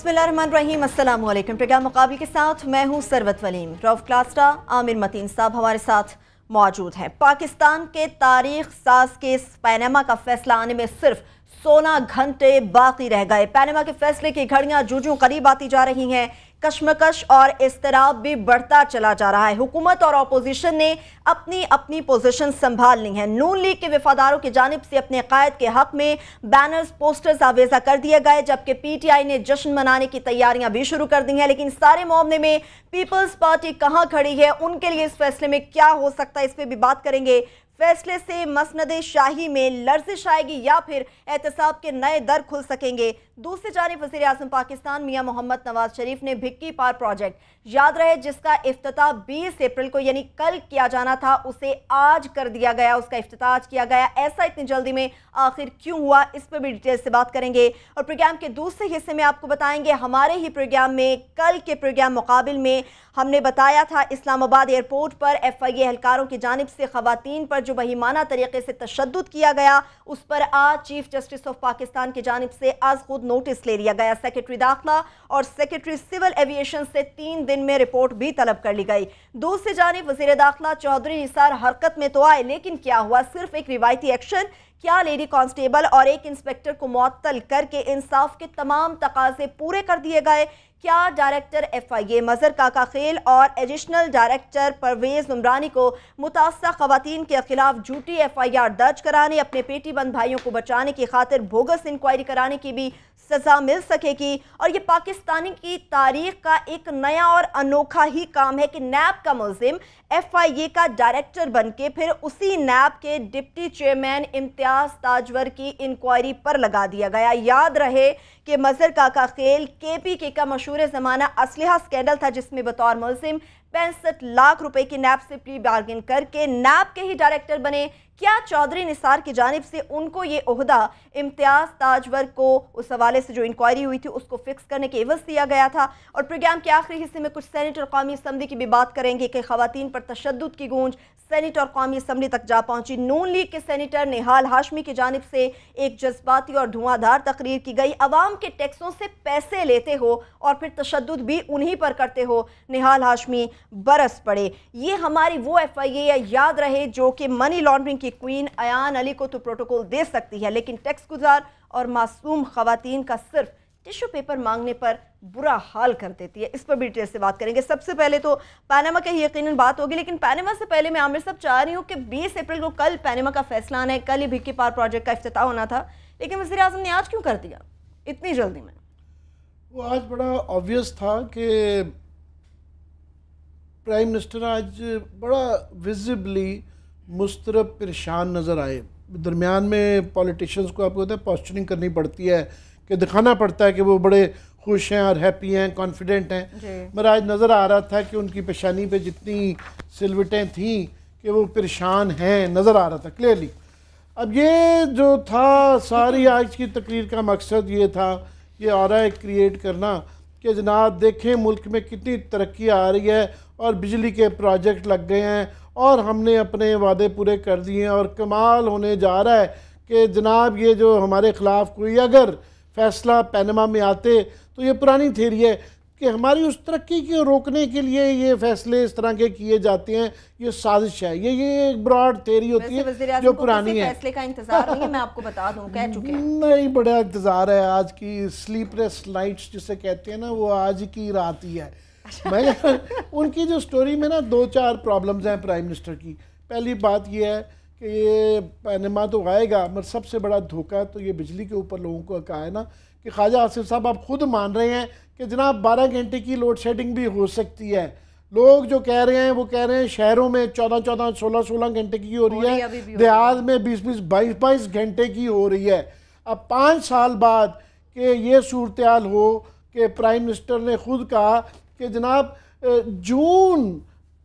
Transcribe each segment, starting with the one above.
बिस्मिल्लाहिर्रहमानिर्रहीम, अस्सलाम वालेकुम। प्रोग्राम मुकाबले के साथ मैं हूं सरवत वलीम। रऊफ क्लास्टा, आमिर मतीन साहब हमारे साथ मौजूद हैं। पाकिस्तान के तारीख साज केस पैनामा का फैसला आने में सिर्फ 16 घंटे बाकी रह गए। पैनामा के फैसले की घड़ियां जूं करीब आती जा रही हैं। कश्मकश और इस्तराब भी बढ़ता चला जा रहा है। हुकूमत और अपोजिशन ने अपनी अपनी पोजीशन संभाल ली है। नून लीग के वफादारों की जानिब से अपने कायद के हक में बैनर्स, पोस्टर्स आवेजा कर दिए गए, जबकि पीटीआई ने जश्न मनाने की तैयारियां भी शुरू कर दी हैं। लेकिन सारे मामले में पीपल्स पार्टी कहां खड़ी है, उनके लिए इस फैसले में क्या हो सकता है, इस पर भी बात करेंगे। फैसले से मसनदे शाही में लर्जिश आएगी या फिर एहतसाब के नए दर खुल सकेंगे। दूसरी जानिब वज़ीर आज़म पाकिस्तान मियां मोहम्मद नवाज शरीफ ने भिक्की पार प्रोजेक्ट, याद रहे जिसका इफ्तिताह 20 अप्रैल को यानी कल किया जाना था, उसे आज कर दिया गया, उसका इफ्तिताह आज किया गया। ऐसा इतनी जल्दी में आखिर क्यों हुआ, इस पर भी डिटेल से बात करेंगे। और प्रोग्राम के दूसरे हिस्से में आपको बताएंगे, हमारे ही प्रोग्राम में कल के प्रोग्राम मुकाबिल में हमने बताया था इस्लामाबाद एयरपोर्ट पर FIA एहलकारों की जानिब से खवातीन पर जो बहिमाना तरीके से तशद्दुद किया गया, उस पर आज चीफ जस्टिस ऑफ पाकिस्तान की जानिब से आज खुद नोटिस ले लिया गया। सेक्रेटरी दाखिला और सेक्रेटरी सिविल एविएशन से 3 दिन में रिपोर्ट भी तलब कर ली गई। दूसरी जानिब वजीर दाखिला चौधरी निसार हरकत में तो आए, लेकिन क्या हुआ? सिर्फ एक रिवायती एक्शन? क्या लेडी कांस्टेबल और एक इंस्पेक्टर को मुअत्तल करके इंसाफ के तमाम तकाजे पूरे कर दिए गए? क्या डायरेक्टर FIA मजहर काका खेल और एडिशनल डायरेक्टर परवेज उमरानी को मुतासरा खवातीन के खिलाफ झूठी FIR दर्ज कराने, अपने पेटी बंद भाइयों को बचाने की खातिर बोगस इंक्वायरी कराने की भी सजा मिल सकेगी? और ये पाकिस्तानी की तारीख का एक नया और अनोखा ही काम है कि नैब का मुल्जिम FIA का डायरेक्टर बनके फिर उसी नैब के डिप्टी चेयरमैन इम्तियाज ताजवर की इंक्वायरी पर लगा दिया गया। याद रहे कि मजहर काका खेल KPK का मशहूर ज़माना असलहा स्कैंडल था, जिसमें बतौर मुल्जिम 65 लाख रुपए की नैब से प्री बार्गेन करके नैब के ही डायरेक्टर बने। क्या चौधरी निसार की जानिब से उनको ये ओहदा इम्तियाज ताजवर को उस हवाले से जो इंक्वायरी हुई थी उसको फिक्स करने के एवज दिया गया था? और प्रोग्राम के आखिरी हिस्से में कुछ सेनेट और कौमी असम्बली की भी बात करेंगे कि खवातीन पर तशद्दुद की गूंज सेनेट और कौमी असम्बली तक जा पहुंची। नून लीग के सेनेटर निहाल हाशमी की जानिब से एक जज्बाती और धुआंधार तकरीर की गई। अवाम के टैक्सों से पैसे लेते हो और फिर तशद्दुद भी उन्हीं पर करते हो, निहाल हाशमी बरस पड़े। ये हमारी वो FIA याद रहे जो कि मनी लॉन्ड्रिंग की क्वीन अयान अली को तो प्रोटोकॉल दे सकती है, लेकिन टैक्स गुजार और मासूम खवातीन का सिर्फ टिश्यू पेपर मांगने पर बुरा हाल कर देती है। इस पर भी डिटेल से बात करेंगे। सबसे पहले तो पैनामा की यकीनन बात होगी, लेकिन पैनामा से पहले मैं आमिर साहब चाह रही हूँ कि 20 अप्रैल को कल पैनामा का फैसला आना है, कल ही भिक्की पार प्रोजेक्ट का इफ्तिताह होना था, लेकिन वज़ीर आज़म ने आज क्यों कर दिया इतनी जल्दी में? वो आज बड़ा ऑब्वियस था कि प्राइम मिनिस्टर आज बड़ा विजिबली मुस्तरब परेशान नज़र आए। दरमियान में पॉलिटिशियंस को आपको होता है पोस्चरिंग करनी पड़ती है कि दिखाना पड़ता है कि वो बड़े खुश हैं और हैप्पी हैं, कॉन्फिडेंट हैं। मगर आज नज़र आ रहा था कि उनकी पेशानी पे जितनी सिलवटें थीं कि वो परेशान हैं, नज़र आ रहा था क्लियरली। अब ये जो था सारी आज की तकरीर का मकसद ये था, ये ऑरा क्रिएट करना कि जनाब देखें मुल्क में कितनी तरक्की आ रही है और बिजली के प्रोजेक्ट लग गए हैं और हमने अपने वादे पूरे कर दिए हैं। और कमाल होने जा रहा है कि जनाब ये जो हमारे ख़िलाफ़ कोई अगर फ़ैसला पैनामा में आते तो ये पुरानी थ्योरी है कि हमारी उस तरक्की को रोकने के लिए ये फ़ैसले इस तरह के किए जाते हैं, ये साजिश है। ये एक ब्रॉड थ्योरी होती है जो पुरानी है। फैसले का इंतजार नहीं है, मैं आपको बता दूं, कह चुके हैं। नहीं, बड़ा इंतज़ार है। आज की स्लीपलेस नाइट्स जिसे कहते हैं ना, वो आज की रात ही है। मैं उनकी जो स्टोरी में ना 2-4 प्रॉब्लम्स हैं प्राइम मिनिस्टर की। पहली बात ये है कि ये पैनामा तो आएगा, मगर सबसे बड़ा धोखा तो ये बिजली के ऊपर लोगों को कहा है ना कि ख्वाजा आसिफ साहब आप खुद मान रहे हैं कि जनाब 12 घंटे की लोड शेडिंग भी हो सकती है। लोग जो कह रहे हैं वो कह रहे हैं शहरों में 14-14, 16-16 घंटे की हो रही है, देहात में 20-20, 22-22 घंटे की हो रही है। अब 5 साल बाद कि ये सूरत हाल हो कि प्राइम मिनिस्टर ने खुद कहा कि जनाब जून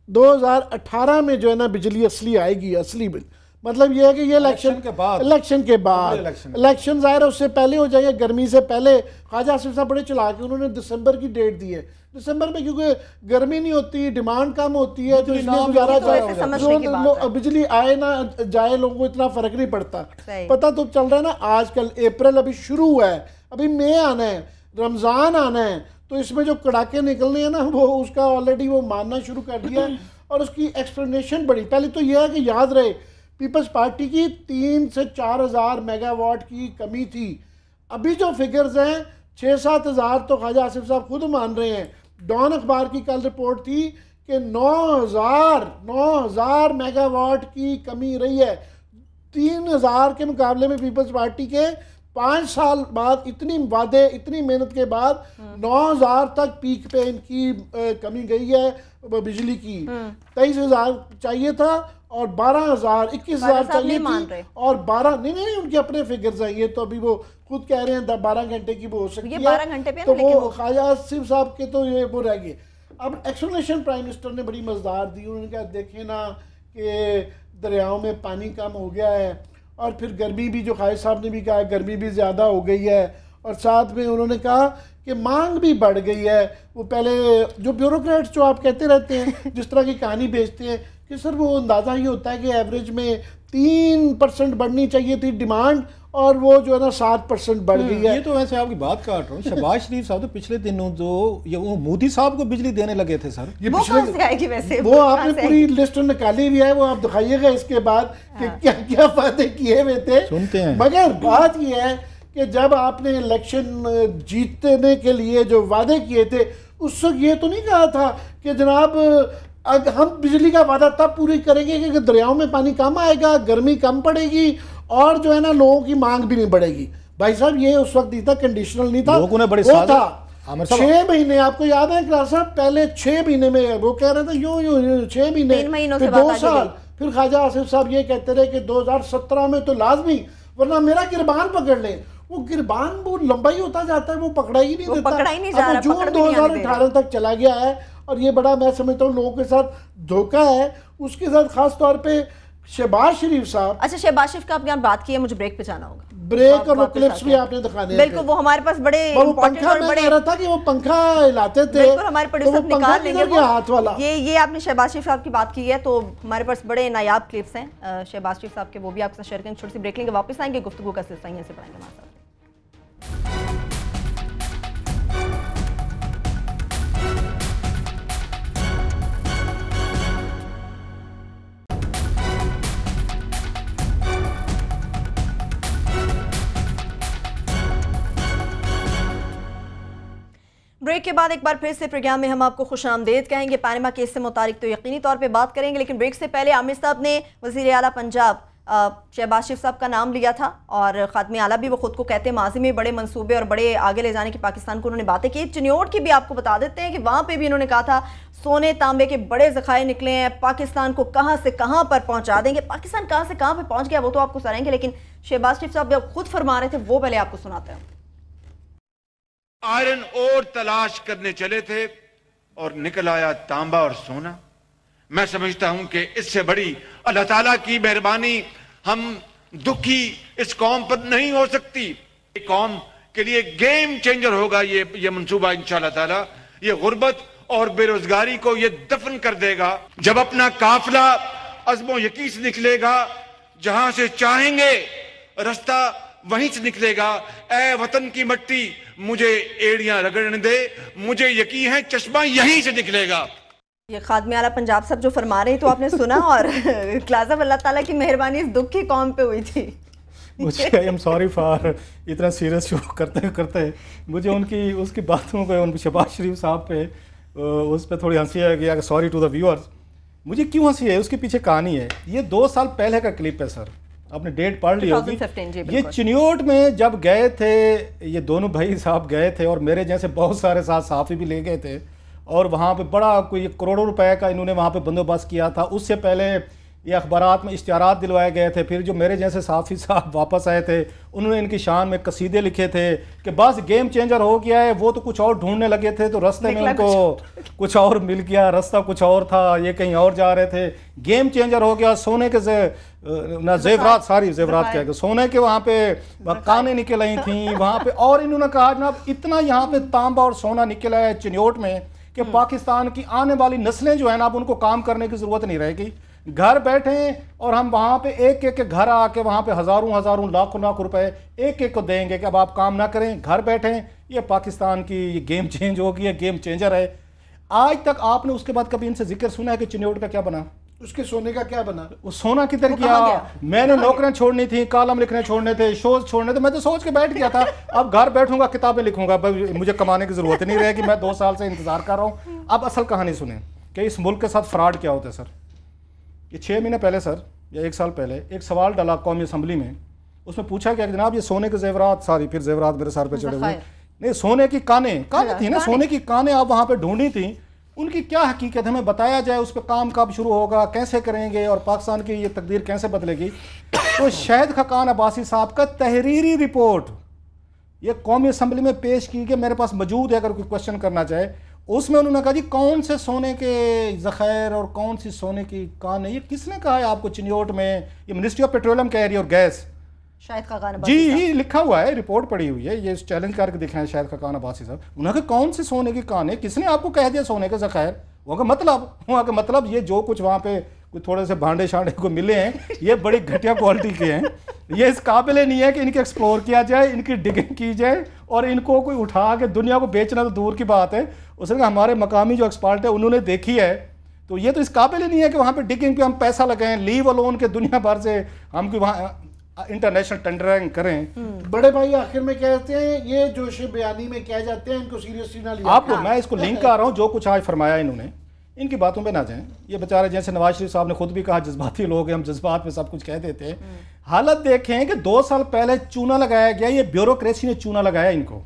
2018 में जो है ना बिजली असली आएगी, असली बिल। मतलब ये है कि ये इलेक्शन के बाद इलेक्शन ज़ाहिर है उससे पहले हो जाएगा, गर्मी से पहले। ख्वाजा आसिफ साहब बड़े चला के उन्होंने दिसंबर की डेट दी है। दिसंबर में क्योंकि गर्मी नहीं होती, डिमांड कम होती है, तो इसलिए गुजारा जाए, बिजली आए ना जाए लोगों को इतना फर्क नहीं पड़ता। पता तो चल रहा है ना, आजकल अप्रैल अभी शुरू हुआ है, अभी मई आना है। रमज़ान आना है तो इसमें जो कड़ाके निकलने हैं ना, वो उसका ऑलरेडी वो मानना शुरू कर दिया है। और उसकी एक्सप्लेनेशन बड़ी, पहले तो यह है कि याद रहे पीपल्स पार्टी की 3 से 4 हज़ार मेगावाट की कमी थी। अभी जो फिगर्स हैं 6-7 हज़ार तो ख्वाजा आसिफ साहब खुद मान रहे हैं। डॉन अखबार की कल रिपोर्ट थी कि 9,000 मेगावाट की कमी रही है। 3,000 के मुकाबले में पीपल्स पार्टी के 5 साल बाद इतनी वादे, इतनी मेहनत के बाद 9,000 तक पीक पे इनकी कमी गई है बिजली की। 23,000 चाहिए था और 12,000, 21,000 चाहिए थी और 12 नहीं उनके अपने फिगर्स हैं। ये तो अभी वो खुद कह रहे हैं 12 घंटे की वो हो सकती है, 12 घंटे पे तो वो ख्वाजा आसिफ साहब के तो ये वो रह गए। अब एक्सप्लेनेशन प्राइम मिनिस्टर ने बड़ी मजेदार दी। उन्होंने कहा देखें ना कि दरियाओं में पानी कम हो गया है और फिर गर्मी भी, जो ख्वाजा साहब ने भी कहा, गर्मी भी ज़्यादा हो गई है और साथ में उन्होंने कहा कि मांग भी बढ़ गई है। वो पहले जो ब्यूरोक्रेट्स जो आप कहते रहते हैं जिस तरह की कहानी भेजते हैं कि सर वो अंदाज़ा ही होता है कि एवरेज में 3% बढ़नी चाहिए थी डिमांड और वो जो है ना 7% बढ़ गई है। ये तो वैसे आपकी बात काट रहा हूँ। शहबाज शरीफ साहब तो पिछले दिनों जो ये वो मोदी साहब को बिजली देने लगे थे सर, ये वो कहाँ से आएगी वैसे? वो आपने पूरी लिस्ट निकाली हुई है, वो आप दिखाइएगा इसके बाद कि क्या क्या वादे किए हुए थे। सुनते हैं। मगर बात ये है कि जब आपने इलेक्शन जीतने के लिए जो वादे किए थे उस वक्त ये तो नहीं कहा था कि जनाब हम बिजली का वादा तब पूरी करेंगे कि दरियाओं में पानी कम आएगा, गर्मी कम पड़ेगी और जो है ना लोगों की मांग भी नहीं बढ़ेगी। भाई साहब ये उस वक्त नहीं था, कंडीशनल नहीं था, लोगों ने बड़े वो था 6 महीने। आपको याद है क्लास साहब, पहले 6 महीने में वो कह रहे थे यूं 6 महीने, फिर 2 साल, फिर ख्वाजा आसिफ साहब ये कहते रहे कि 2017 में तो लाजमी, वरना मेरा गिरबान पकड़ ले। वो गिरबान वो लंबा ही होता जाता है, वो पकड़ा ही नहीं देता। अब वो जून 2018 तक चला गया है और ये बड़ा, मैं समझता हूँ लोगों के साथ धोखा है। उसके साथ खास तौर पे शहबाज शरीफ साहब। अच्छा, शहबाज शरीफ का आपने बात की है, मुझे ब्रेक पे जाना होगा। ब्रेक और क्लिप्स भी आपने दिखाने हैं। बिल्कुल, वो हमारे पास बड़े इंपॉर्टेंट और बड़े कह रहा था कि वो पंखा हिलाते थे। बिल्कुल, हमारे प्रोड्यूसर निकाल लेंगे वो हाथ वाला। ये आपने शहबाज शरीफ साहब की बात की है तो हमारे पास बड़े नायाब क्लिप्स हैं शहबाज शरीफ साहब के, वो भी आपके साथ शेयर करेंगे। छोटी सी ब्रेक लेंगे, वापस आएंगे, गुफ्तगू का सिलसिला यहीं से बढ़ाएंगे हमारे साथ। ब्रेक के बाद एक बार फिर से प्रोग्राम में हम आपको खुशामदीद कहेंगे। पनामा केस से मुतालिक तो यकीनी तौर पे बात करेंगे, लेकिन ब्रेक से पहले आमिर साहब ने वज़ीर आला पंजाब शहबाज शरीफ साहब का नाम लिया था और ख़ात्मे आला भी वो खुद को कहते हैं माजी में बड़े मंसूबे और बड़े आगे ले जाने की पाकिस्तान को उन्होंने बातें की। चिन्योट की भी आपको बता देते हैं कि वहाँ पर भी उन्होंने कहा था सोने तांबे के बड़े ज़खायर निकले हैं, पाकिस्तान को कहाँ से कहाँ पर पहुँचा देंगे। पाकिस्तान कहाँ से कहाँ पर पहुँच गया वो तो आपको सुनाएंगे, लेकिन शहबाज शरीफ साहब जब खुद फरमा रहे थे वो पहले आपको सुनाते हैं। आयरन और तलाश करने चले थे और निकल आया तांबा और सोना। मैं समझता हूं कि इससे बड़ी अल्लाह ताला की मेहरबानी हम दुखी इस कौम पर नहीं हो सकती। कौम के लिए गेम चेंजर होगा ये मंसूबा इंशाअल्लाह ताला। ये गुर्बत और बेरोजगारी को ये दफन कर देगा। जब अपना काफिला अज़्मो यकीन से निकलेगा, जहां से चाहेंगे रास्ता वहीं से निकलेगा। ऐ वतन की मट्टी मुझे एड़ियां रगड़ने दे, मुझे यकीन है चश्मा यहीं से निकलेगा। ये खादमे आला पंजाब साहब जो फरमा रहे हैं तो आपने सुना और क्लाज़ब अल्लाह ताला की मेहरबानी इस दुख की कौम पे हुई थी। मुझे आई एम सॉरी फॉर इतना सीरियस शो करते मुझे उनकी उसकी बातों पे, उन शहबाज शरीफ साहब पे उस पर थोड़ी हंसी आ गई। Sorry to the viewers. मुझे क्यों हंसी है, उसके पीछे कहानी है। ये 2 साल पहले का क्लिप है सर, आपने डेट पढ़ ली होगी। ये चिन्योट में जब गए थे, ये दोनों भाई साहब गए थे और मेरे जैसे बहुत सारे साथ सहाफ़ी भी ले गए थे और वहाँ पे बड़ा कोई करोड़ों रुपए का इन्होंने वहाँ पे बंदोबस्त किया था। उससे पहले ये अखबारात में इश्तिहारात दिलवाए गए थे। फिर जो मेरे जैसे सहाफ़ी साहब वापस आए थे उन्होंने इनकी शान में कसीदे लिखे थे कि बस गेम चेंजर हो गया है। वो तो कुछ और ढूंढने लगे थे तो रास्ते में उनको कुछ और मिल गया, रास्ता कुछ और था, ये कहीं और जा रहे थे। गेम चेंजर हो गया। सोने के जेवरात, सारी जेवरात क्या, सोने के वहाँ पे कानें निकल आई थी वहाँ पे। और इन्होंने कहा जनाब इतना यहाँ पे तांबा और सोना निकला है चिन्योट में कि पाकिस्तान की आने वाली नस्लें जो है ना, अब उनको काम करने की ज़रूरत नहीं रहेगी। घर बैठे और हम वहाँ पे एक एक के घर आके वहाँ पे हज़ारों लाखों रुपए एक एक को देंगे कि अब आप काम ना करें, घर बैठें, ये पाकिस्तान की ये गेम चेंज होगी, ये गेम चेंजर है। आज तक आपने उसके बाद कभी इनसे जिक्र सुना है कि चिन्योट का क्या बना, उसके सोने का क्या बना? वो सोना किधर गया? मैंने नौकरियां छोड़नी थी, कॉलम लिखने छोड़ने थे, शोज छोड़ने थे, मैं तो सोच के बैठ गया था अब घर बैठूंगा किताबें लिखूंगा, मुझे कमाने की जरूरत नहीं रहेगी, मैं 2 साल से इंतजार कर रहा हूँ। अब असल कहानी सुने कि इस मुल्क के साथ फ्रॉड क्या होता है सर। ये 6 महीने पहले सर या 1 साल पहले एक सवाल डाला कौमी असम्बली में, उसमें पूछा गया कि जनाब ये सोने के जेवरात, सारी फिर जेवरात मेरे सर पे चढ़े हुए, नहीं सोने की काने थी ना, सोने की काने आप वहाँ पे ढूंढी थी, उनकी क्या हकीकत हमें बताया जाए, उस पर काम कब शुरू होगा, कैसे करेंगे और पाकिस्तान की ये तकदीर कैसे बदलेगी। तो शाहिद खकान अब्बासी साहब का तहरीरी रिपोर्ट ये कौमी असम्बली में पेश की गई, मेरे पास मौजूद है अगर कोई क्वेश्चन करना चाहे। उसमें उन्होंने कहा जी कौन से सोने के ज़ख़ायर और कौन सी सोने की काने, ये किसने कहा है आपको चिन्योट में, ये मिनिस्ट्री ऑफ पेट्रोलियम कह रही है और गैस, शाहिद खकान जी लिखा हुआ है, रिपोर्ट पड़ी हुई है, ये चैलेंज करके दिखाएं शाहिद खकान अब्बासी साहब। उन्होंने कहा कौन से सोने की कान है, किसने आपको कह दिया सोने के ज़ख़ायर? वहाँ का मतलब ये जो कुछ वहाँ पे कोई थोड़े से भांडे शांडे को मिले हैं ये बड़ी घटिया क्वालिटी के हैं, ये इस काबिल नहीं है कि इनके एक्सप्लोर किया जाए, इनकी डिगिंग की जाए और इनको कोई उठा के दुनिया को बेचना तो दूर की बात है। उसने कहा हमारे मकामी जो एक्सपर्ट है उन्होंने देखी है, तो ये तो इस काबिल नहीं है कि वहाँ पे डिगिंग पे हम पैसा लगाएं, लीव अलोन के दुनिया भर से हम कोई वहाँ इंटरनेशनल टेंडरिंग करें। बड़े भाई आखिर में कहते हैं ये जोश बयानी में कह जाते हैं, इनको सीरियसली ना लिया। आपको मैं इसको लिंक कर रहा हूँ, जो कुछ आज फरमाया इन्होंने, इनकी बातों पे ना जाएं। ये बेचारे जैसे नवाज शरीफ साहब ने खुद भी कहा जज्बाती लोग हैं, हम जज्बात में सब कुछ कह देते हैं। हालत देखें कि 2 साल पहले चूना लगाया गया, ये ब्यूरोक्रेसी ने चूना लगाया इनको,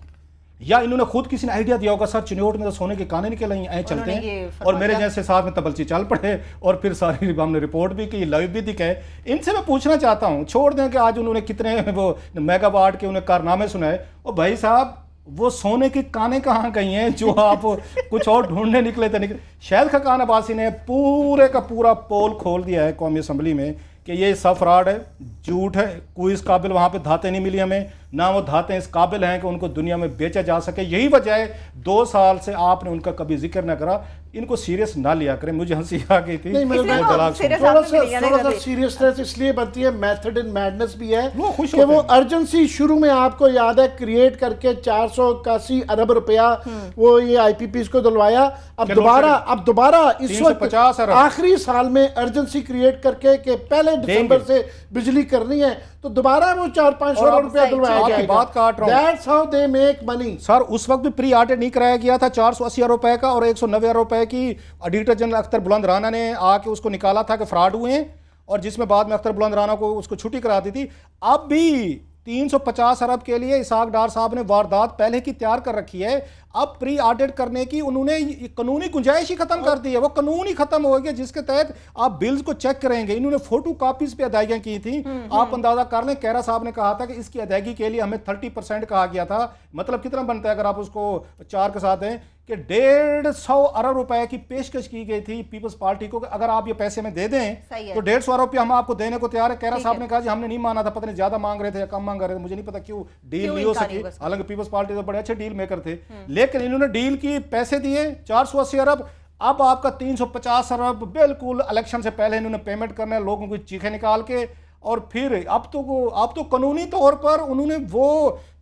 या इन्होंने खुद किसी ने आइडिया दिया होगा सर चिन्योट में तो सोने के काने निकल आई चलते हैं, और मेरे जैसे साथ में तबलची चल पड़े और फिर सारी हमने रिपोर्ट भी की, लाइव भी दिखाए। इनसे मैं पूछना चाहता हूँ, छोड़ दें कि आज उन्होंने कितने वो मेगावाट के उन्हें कारनामे सुनाए, और भाई साहब वो सोने की काने कहाँ गई हैं जो आप कुछ और ढूंढने निकले थे शाहिद खकान अब्बासी ने पूरे का पूरा पोल खोल दिया है कौमी असम्बली में कि ये सब फ्रॉड है, झूठ है, कोई इस काबिल वहाँ पे धातें नहीं मिली हमें, ना वो धातें इस काबिल हैं कि उनको दुनिया में बेचा जा सके। यही वजह है 2 साल से आपने उनका कभी जिक्र ना करा, इनको सीरियस ना लिया करें। मुझे हंसी आ गई थी, थोड़ा सा सीरियसनेस इसलिए बनती है, मेथड इन मैडनेस भी है कि वो अर्जेंसी शुरू में आपको याद है क्रिएट करके 481 अरब रुपया वो ये IPPs को दिलवाया, अब दोबारा इस वक्त आखिरी साल में अर्जेंसी क्रिएट करके कि पहले दिसंबर से बिजली करनी है तो दोबारा वो 400-500 अरब रुपया दिलवाया जाएगा। बात काट रहा हूं, That's how they make money। Sir उस वक्त भी प्री ऑडिट नहीं कराया गया था, 480 अरब रुपए का और 190 अरब रुपए की ऑडिटर जनरल अख्तर बुलंद राना ने आके उसको निकाला था कि फ्रॉड हुए हैं, और जिसमें बाद में अख्तर बुलंद राना को उसको छुट्टी करा दी थी। अब भी 350 अरब के लिए इसाक डार साहब ने वारदात पहले की तैयार कर रखी है, अब प्री ऑडिट करने की उन्होंने कानूनी गुंजाइश ही खत्म कर दी है, वो कानून ही खत्म हो गया जिसके तहत आप बिल्स को चेक करेंगे। इन्होंने फोटो कॉपीज पे अदायगियां की थी, आप अंदाजा कर लें, कैरा साहब ने कहा था कि इसकी अदायगी के लिए हमें 30% कहा गया था, मतलब कितना बनता है अगर आप उसको 4 के साथ हैं कि 150 अरब रुपए की पेशकश की गई थी पीपल्स पार्टी को, अगर आप ये पैसे में दे दें तो 150 अरब रुपया हम आपको देने को तैयार है। कैरा साहब ने कहा जी हमने नहीं माना था, पता नहीं ज्यादा मांग रहे थे या कम मांग रहे थे, मुझे नहीं पता क्यों डील नहीं हो सकी, हालांकि पीपल्स पार्टी तो बड़े अच्छे डील मेकर थे, लेकिन इन्होंने डील की, पैसे दिए 480 अरब, अब आपका 350 अरब बिल्कुल इलेक्शन से पहले इन्होंने पेमेंट करना है लोगों को चीखे निकाल के, और फिर अब तो कानूनी तौर पर उन्होंने वो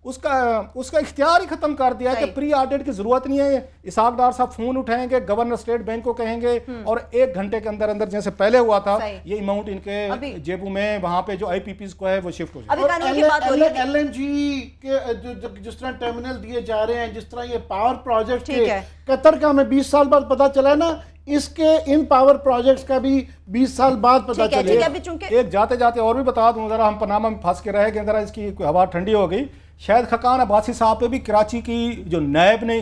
उसका इख्तियार ही खत्म कर दिया कि प्री ऑडिट की जरूरत नहीं है। इसाक डार साहब फोन उठाएंगे, गवर्नर स्टेट बैंक को कहेंगे और 1 घंटे के अंदर अंदर जैसे पहले हुआ था ये अमाउंट इनके जेबू में वहां पे जो IPPs को है वो शिफ्ट हो जाए। LNG के जिस तरह टर्मिनल दिए जा रहे हैं, जिस तरह ये पावर प्रोजेक्ट कतर का हमें 20 साल बाद पता चला ना, इसके इन पावर प्रोजेक्ट्स का भी 20 साल बाद पता चलेगा। एक जाते जाते और भी बता दूं, जरा हम पनामा में फंस के रह गए, जरा इसकी हवा ठंडी हो गई। शाहिद खकान अब्बासी साहब पे भी कराची की जो नायब ने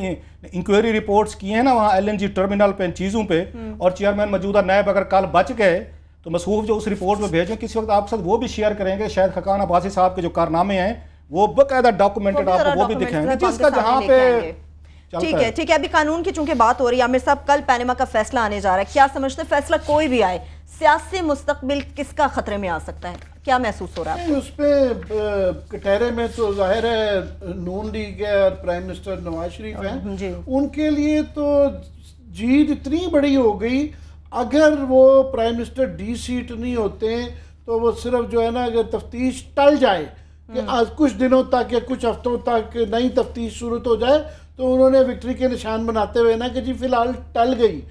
इंक्वायरी रिपोर्ट्स की हैं ना वहाँ LNG टर्मिनल पे, इन चीज़ों पे, और चेयरमैन मौजूदा नायब अगर कल बच गए तो मसूफ जो उस रिपोर्ट में भेजें किसी वक्त आपके साथ वो भी शेयर करेंगे। शाहिद खकान अब्बासी साहब के जो कारनामे हैं वो बाकायदा डॉक्यूमेंटेड आपको वो भी दिखाएंगे, जिसका जहाँ पे ठीक है। अभी कानून की चूंकि बात हो रही है, आमिर साहब कल पैनमा का फैसला आने जा रहा है, क्या समझते हैं फैसला कोई भी आए सियासी मुस्तकबिल किसका खतरे में आ सकता है, क्या महसूस हो रहा है? उस पे कटहरे में तो जाहिर है नून लीग है और प्राइम मिनिस्टर नवाज शरीफ हैं, उनके लिए तो जीत इतनी बड़ी हो गई, अगर वो प्राइम मिनिस्टर D सीट नहीं होते तो वो सिर्फ जो है ना अगर तफ्तीश टल जाए कि आज कुछ दिनों तक या कुछ हफ्तों तक नई तफ्तीश शुरू हो जाए, तो उन्होंने विक्ट्री के निशान बनाते हुए ना कि जी फिलहाल टल गई।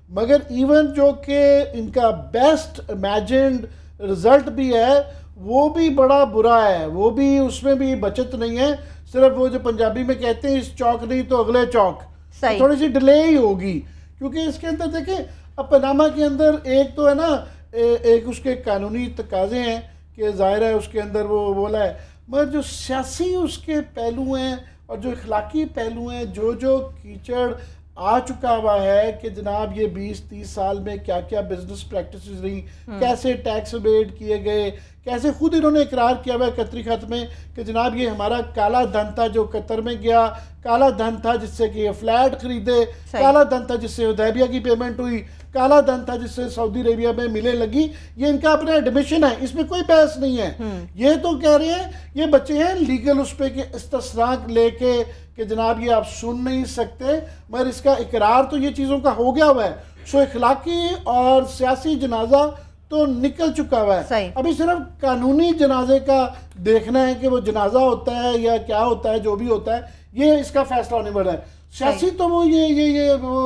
मगर इवन जो कि इनका बेस्ट इमेजिन्ड रिजल्ट भी है वो भी बड़ा बुरा है, वो भी उसमें भी बचत नहीं है। सिर्फ वो जो पंजाबी में कहते हैं इस चौक नहीं तो अगले चौक, तो थोड़ी सी डिले ही होगी। क्योंकि इसके अंदर देखें, अब पनामा के अंदर एक तो है ना, एक उसके कानूनी तकाजे हैं कि जाहिर है उसके अंदर वो बोला है, मगर जो सियासी उसके पहलू हैं और जो इखलाकी पहलू हैं, जो कीचड़ आ चुका हुआ है कि जनाब ये 20-30 साल में क्या क्या बिजनेस प्रैक्टिसेस रही, कैसे टैक्स एवेड किए गए, कैसे खुद इन्होंने इकरार किया हुआ है कतरी खत में कि जनाब ये हमारा काला धन था जो कतर में गया, काला धन था जिससे कि ये फ्लैट खरीदे, काला धन था जिससे हुदैबिया की पेमेंट हुई, काला धन था जिससे सऊदी अरेबिया में मिले लगी। ये इनका अपना एडमिशन है, इसमें कोई बहस नहीं है। ये तो कह रहे हैं ये बच्चे हैं लीगल उस पर कि इस्तिस्नाक लेके कि जनाब ये आप सुन नहीं सकते, मगर इसका इकरार तो ये चीज़ों का हो गया हुआ है। सो इखलाकी और सियासी जनाजा तो निकल चुका हुआ है। अभी सिर्फ कानूनी जनाजे का देखना है कि वो जनाजा होता है या क्या होता है, जो भी होता है ये इसका फैसला होने वाला है। सियासी तो वो ये वो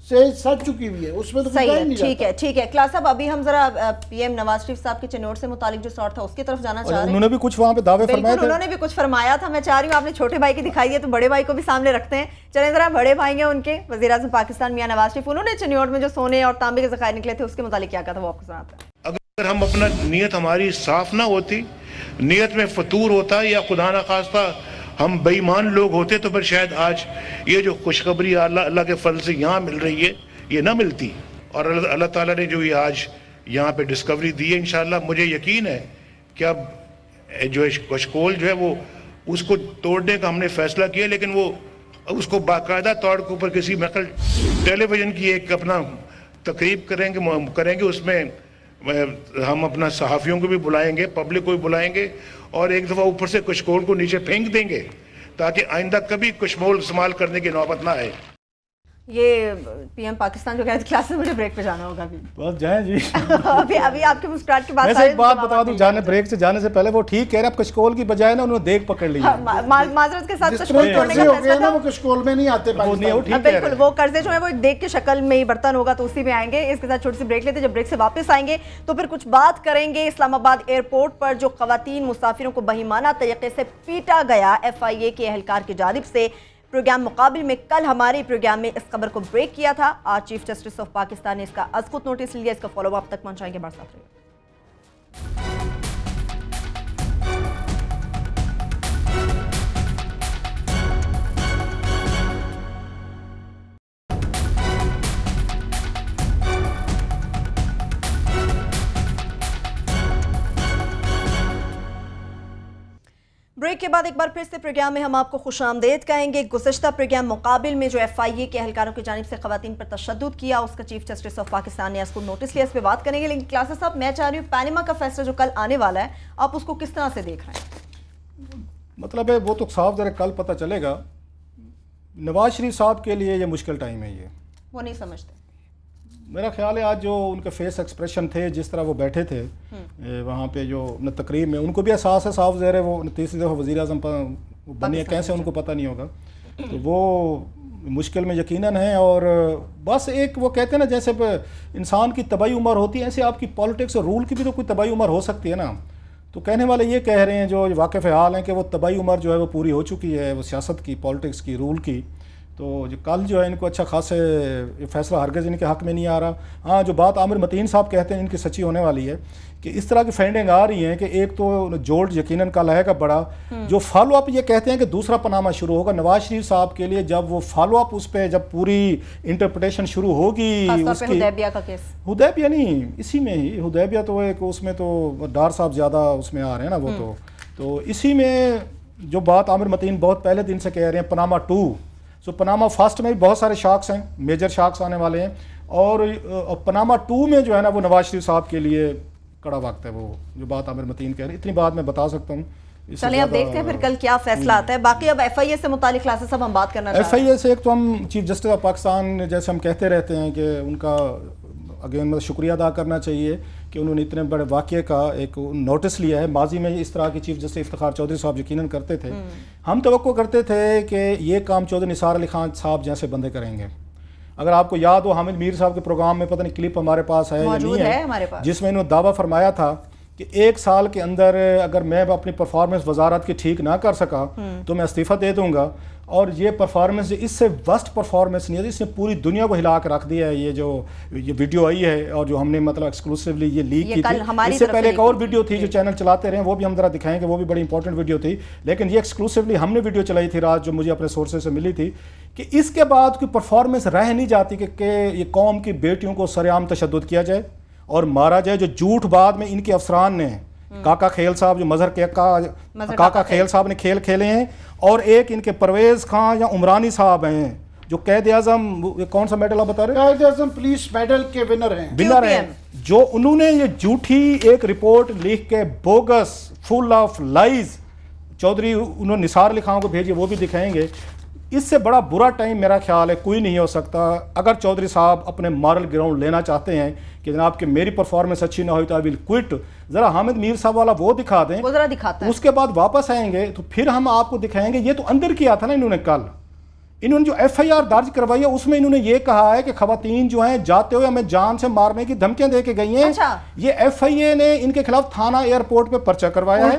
से सच चुकी हुई है, उसमें तो सही है। ठीक है क्लास साहब, अभी हम जरा पीएम नवाज शरीफ साहब के चिन्नौर से मुतालिक जो सॉर्ट था उसकी तरफ जाना चाह रहे हैं। उन्होंने भी कुछ वहाँ पे दावे फरमाए थे। उन्होंने भी कुछ फरमाया था। मैं चाह रही हूँ आपने छोटे भाई की दिखाई है तो बड़े भाई को भी सामने रखते हैं। चलें जरा बड़े भाई हैं उनके, वज़ीर-ए-आज़म पाकिस्तान मियां नवाज शरीफ, उन्होंने चिन्नौर में जो सोने और तांबे के ज़खायर निकले थे उसके मुतालिक क्या कहा था वो आपको सुनाते हैं। अगर हम अपना नीयत हमारी साफ ना होती, नीयत में फतूर होता या खुदा ना खास्ता हम बेईमान लोग होते, तो फिर शायद आज ये जो खुशखबरी अल्लाह के फल से यहाँ मिल रही है ये ना मिलती। और अल्लाह ताला ने जो ये आज यहाँ पे डिस्कवरी दी है, इंशाल्लाह मुझे यकीन है कि अब जो कशकोल जो है वो उसको तोड़ने का हमने फैसला किया, लेकिन वो उसको बाकायदा तौर के ऊपर किसी मकल टेलीविज़न की एक अपना तकरीब करेंगे उसमें हम अपना सहाफ़ियों को भी बुलाएंगे, पब्लिक को भी बुलाएंगे और एक दफ़ा ऊपर से कशकोल को नीचे फेंक देंगे ताकि आइंदा कभी कशमोल इस्तेमाल करने की नौबत ना आए। ये पीएम पाकिस्तान जो कहते क्लास में मुझे ब्रेक पे जाना होगा अभी। बस जाएं जी। अभी आपके मुस्कुराहट के बाद मैं एक बात बता दूं, जाने ब्रेक से जाने से पहले वो ठीक कह रहे हैं, कशकोल की बजाय ना उन्होंने देख पकड़ ली। माजरत के साथ कशकोल तोड़ने का फैसला था, वो कशकोल में नहीं आते पाकिस्तान। बिल्कुल, वो कर्जे जो है वो देख के शक्ल में ही बर्तन होगा तो उसी में आएंगे। इसके साथ छोटी सी ब्रेक लेते, जब ब्रेक से वापस आएंगे तो फिर कुछ बात करेंगे इस्लामाबाद एयरपोर्ट पर जो खवातीन मुसाफिरों को बहिमाना तरीके से पीटा गया FIA के एहलकार की जानिब से। प्रोग्राम मुकाबिल में कल हमारे प्रोग्राम में इस खबर को ब्रेक किया था। आज चीफ जस्टिस ऑफ पाकिस्तान ने इसका अज़खुद नोटिस लिया, इसका फॉलो अप तक पहुंचाएंगे। बरसात रहिए। ब्रेक के बाद एक बार फिर से प्रोग्राम में हम आपको खुशामदीद कहेंगे। गुज़श्ता प्रोग्राम मुकाबिल में जो FIA के एहलकारों की जानिब से खवातीन पर तशद्दुद किया, उसका चीफ जस्टिस ऑफ पाकिस्तान ने उसको नोटिस लिया, इस पर बात करेंगे। लेकिन क्लासेस साहब, मैं चाह रही हूँ पैनामा का फैसला जो कल आने वाला है, आप उसको किस तरह से देख रहे हैं? मतलब है वो तो साफ जरा कल पता चलेगा। नवाज शरीफ साहब के लिए ये मुश्किल टाइम है, ये वो नहीं समझते। मेरा ख्याल है आज जो उनके फेस एक्सप्रेशन थे, जिस तरह वो बैठे थे वहाँ पे जो तकरीब में, उनको भी एहसास है साफ ज़ाहिर है वो तीसरी दफ़ा वज़ीर-ए-आज़म बनी है, कैसे उनको पता नहीं होगा। तो वो मुश्किल में यकीनन है। और बस एक वो कहते हैं ना, जैसे इंसान की तबाही उम्र होती है, ऐसे आपकी पॉलिटिक्स और रूल की भी तो कोई तबाही उम्र हो सकती है ना। तो कहने वाले ये कह रहे हैं जो वाक़िफ़ हाल हैं कि वो तबाही उम्र जो है वो पूरी हो चुकी है, वो सियासत की, पॉलिटिक्स की, रूल की। तो जो कल जो है इनको अच्छा खासे फैसला हरगिज़ इनके हक़ में नहीं आ रहा। हाँ, जो बात आमिर मतीन साहब कहते हैं इनकी सच्ची होने वाली है कि इस तरह की फंडिंग आ रही है कि एक तो जोड़ यकीनन कल आएगा बड़ा, जो फॉलो अप ये कहते हैं कि दूसरा पनामा शुरू होगा नवाज शरीफ साहब के लिए, जब वो फॉलो अप उस पर जब पूरी इंटरप्रिटेशन शुरू होगी उसकी। हुदैबिया का केस, हुदैबिया नहीं, इसी में ही हुदैबिया तो एक उसमें तो डार साहब ज़्यादा उसमें आ रहे हैं ना वो तो इसी में जो बात आमिर मतीन बहुत पहले दिन से कह रहे हैं पनामा 2। सो पनामा फर्स्ट में भी बहुत सारे शार्क्स हैं, मेजर शार्क्स आने वाले हैं, और पनामा 2 में जो है ना वो नवाज शरीफ साहब के लिए कड़ा वक्त है। वो जो बात आमिर मतीन कह रहे हैं, इतनी बात मैं बता सकता हूँ। चलिए अब देखते हैं फिर कल क्या फैसला आता है। बाकी अब FIA से मुतालिक क्लासेस अब हम बात करना चाहते हैं। FIA से एक तो हम चीफ जस्टिस ऑफ पाकिस्तान जैसे हम कहते रहते हैं कि उनका अगेन मतलब शुक्रिया अदा करना चाहिए कि उन्होंने इतने बड़े वाक़े का एक नोटिस लिया है। माजी में इस तरह की चीफ जस्टिस इफ्तिखार चौधरी साहब यकीनन करते थे। हम तवक्को करते थे कि ये काम चौधरी निसार अली खान साहब जैसे बंदे करेंगे। अगर आपको याद हो, हामिद मीर साहब के प्रोग्राम में पता नहीं क्लिप हमारे पास है या नहीं है, जिसमें इन्होंने दावा फरमाया था कि 1 साल के अंदर अगर मैं अपनी परफॉर्मेंस वजारत की ठीक ना कर सका तो मैं इस्तीफ़ा दे दूंगा। और ये परफॉर्मेंस इससे वर्स्ट परफॉर्मेंस नहीं है, इसने पूरी दुनिया को हिला के रख दिया है। ये वीडियो आई है और जो हमने मतलब एक्सक्लूसिवली ये लीक की थी, इससे पहले एक और वीडियो थी जो चैनल चलाते रहे, वो भी हम जरा दिखाएंगे, वो भी बड़ी इंपॉर्टेंट वीडियो थी। लेकिन ये एक्सक्लूसिवली हमने वीडियो चलाई थी रात, जो मुझे अपने सोर्सेज से मिली थी, कि इसके बाद कोई परफॉर्मेंस रह नहीं जाती कि ये कौम की बेटियों को सरेआम तशद्दुद किया जाए और मारा जाए। जो झूठ बाद में इनके अफसरान ने, काका खेल साहब जो मजहर के काका खेल साहब ने खेल खेले हैं, और एक इनके परवेज खान या उमरानी साहब हैं जो कैद आजम, कौन सा मेडल आप बता रहे हैं? कैद आजम पुलिस मेडल के विनर हैं, जो उन्होंने ये झूठी एक रिपोर्ट लिख के bogus full of lies Chaudhry उन्होंने निसार अली खान को भेजी, वो भी दिखाएंगे। इससे बड़ा बुरा टाइम मेरा ख्याल है कोई नहीं हो सकता। अगर चौधरी साहब अपने मॉरल ग्राउंड लेना चाहते हैं कि जनाब कि मेरी परफॉर्मेंस अच्छी ना हो तो आई विल क्विट, जरा हामिद मीर साहब वाला वो दिखा दें, वो जरा दिखाता है। उसके बाद वापस आएंगे तो फिर हम आपको दिखाएंगे। ये तो अंदर किया था ना इन्होंने, कल इन्होंने जो FIR दर्ज करवाई है उसमें इन्होंने ये कहा है कि खवातीन जो हैं जाते हुए हमें जान से मारने की धमकियां दे के गई हैं। अच्छा। ये FIA ने इनके खिलाफ थाना एयरपोर्ट पे पर्चा करवाया है,